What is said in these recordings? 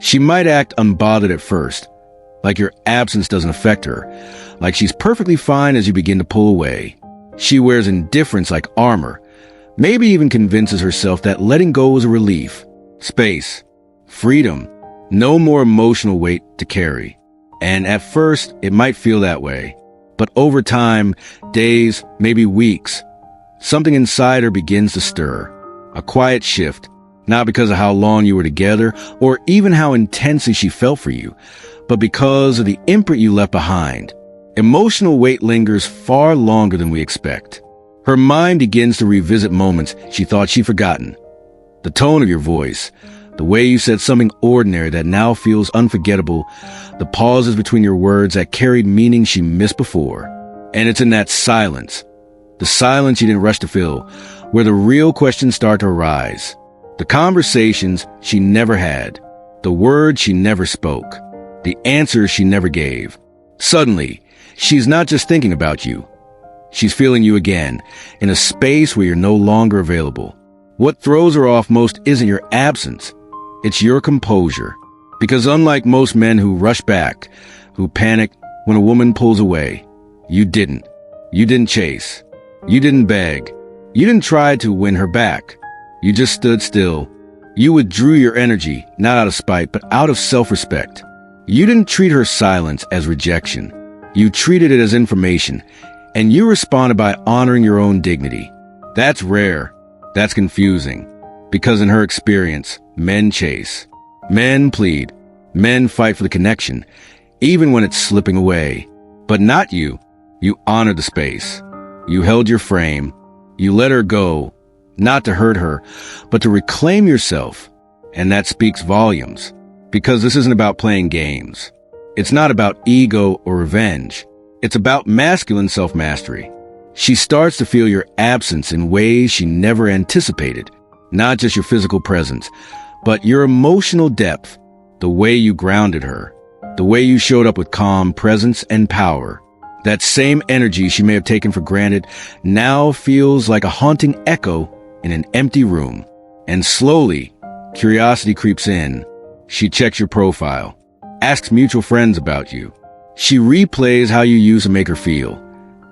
She might act unbothered at first, like your absence doesn't affect her, like she's perfectly fine as you begin to pull away. She wears indifference like armor, maybe even convinces herself that letting go is a relief. Space, freedom, no more emotional weight to carry. And at first, it might feel that way. But over time, days, maybe weeks, something inside her begins to stir. A quiet shift, not because of how long you were together or even how intensely she felt for you, but because of the imprint you left behind. Emotional weight lingers far longer than we expect. Her mind begins to revisit moments she thought she'd forgotten. The tone of your voice, the way you said something ordinary that now feels unforgettable, the pauses between your words that carried meaning she missed before. And it's in that silence, the silence you didn't rush to fill, where the real questions start to arise. The conversations she never had, the words she never spoke, the answers she never gave. Suddenly, she's not just thinking about you. She's feeling you again, in a space where you're no longer available. What throws her off most isn't your absence. It's your composure. Because unlike most men who rush back, who panic when a woman pulls away, you didn't. You didn't chase. You didn't beg. You didn't try to win her back. You just stood still. You withdrew your energy, not out of spite, but out of self-respect. You didn't treat her silence as rejection. You treated it as information, and you responded by honoring your own dignity. That's rare. That's confusing. Because in her experience, men chase. Men plead. Men fight for the connection, even when it's slipping away. But not you. You honored the space. You held your frame. You let her go, not to hurt her, but to reclaim yourself. And that speaks volumes. Because this isn't about playing games. It's not about ego or revenge. It's about masculine self-mastery. She starts to feel your absence in ways she never anticipated. Not just your physical presence, but your emotional depth, the way you grounded her, the way you showed up with calm presence and power. That same energy she may have taken for granted now feels like a haunting echo in an empty room. And slowly, curiosity creeps in. She checks your profile, asks mutual friends about you. She replays how you used to make her feel,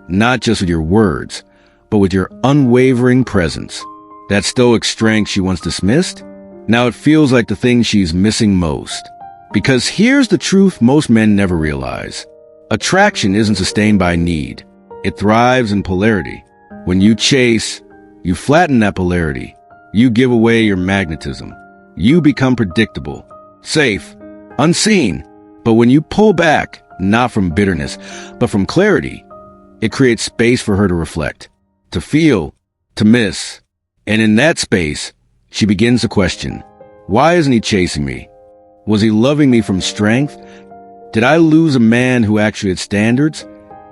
not just with your words, but with your unwavering presence. That stoic strength she once dismissed, now it feels like the thing she's missing most. Because here's the truth most men never realize. Attraction isn't sustained by need. It thrives in polarity. When you chase, you flatten that polarity. You give away your magnetism. You become predictable, safe, unseen. But when you pull back, not from bitterness, but from clarity, it creates space for her to reflect, to feel, to miss. And in that space, she begins to question, why isn't he chasing me? Was he loving me from strength? Did I lose a man who actually had standards?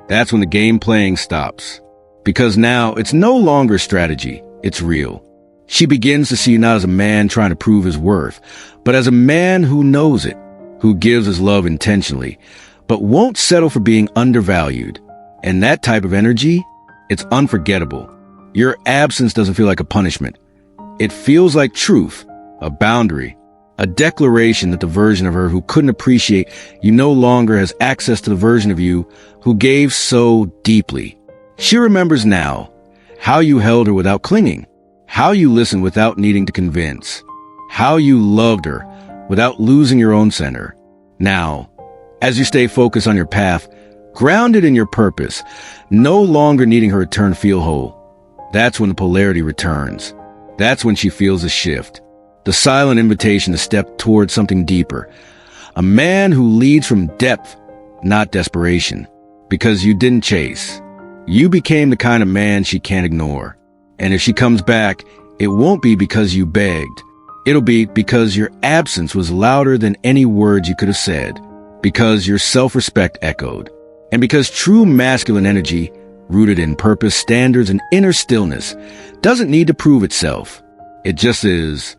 That's when the game playing stops. Because now it's no longer strategy, it's real. She begins to see you not as a man trying to prove his worth, but as a man who knows it, who gives his love intentionally, but won't settle for being undervalued. And that type of energy, it's unforgettable. Your absence doesn't feel like a punishment. It feels like truth, a boundary, a declaration that the version of her who couldn't appreciate you no longer has access to the version of you who gave so deeply. She remembers now how you held her without clinging, how you listened without needing to convince, how you loved her without losing your own center. Now, as you stay focused on your path, grounded in your purpose, no longer needing her return to feel whole, that's when the polarity returns. That's when she feels a shift, the silent invitation to step towards something deeper. A man who leads from depth, not desperation. Because you didn't chase. You became the kind of man she can't ignore. And if she comes back, it won't be because you begged. It'll be because your absence was louder than any words you could have said. Because your self-respect echoed. And because true masculine energy, rooted in purpose, standards, and inner stillness, doesn't need to prove itself. It just is.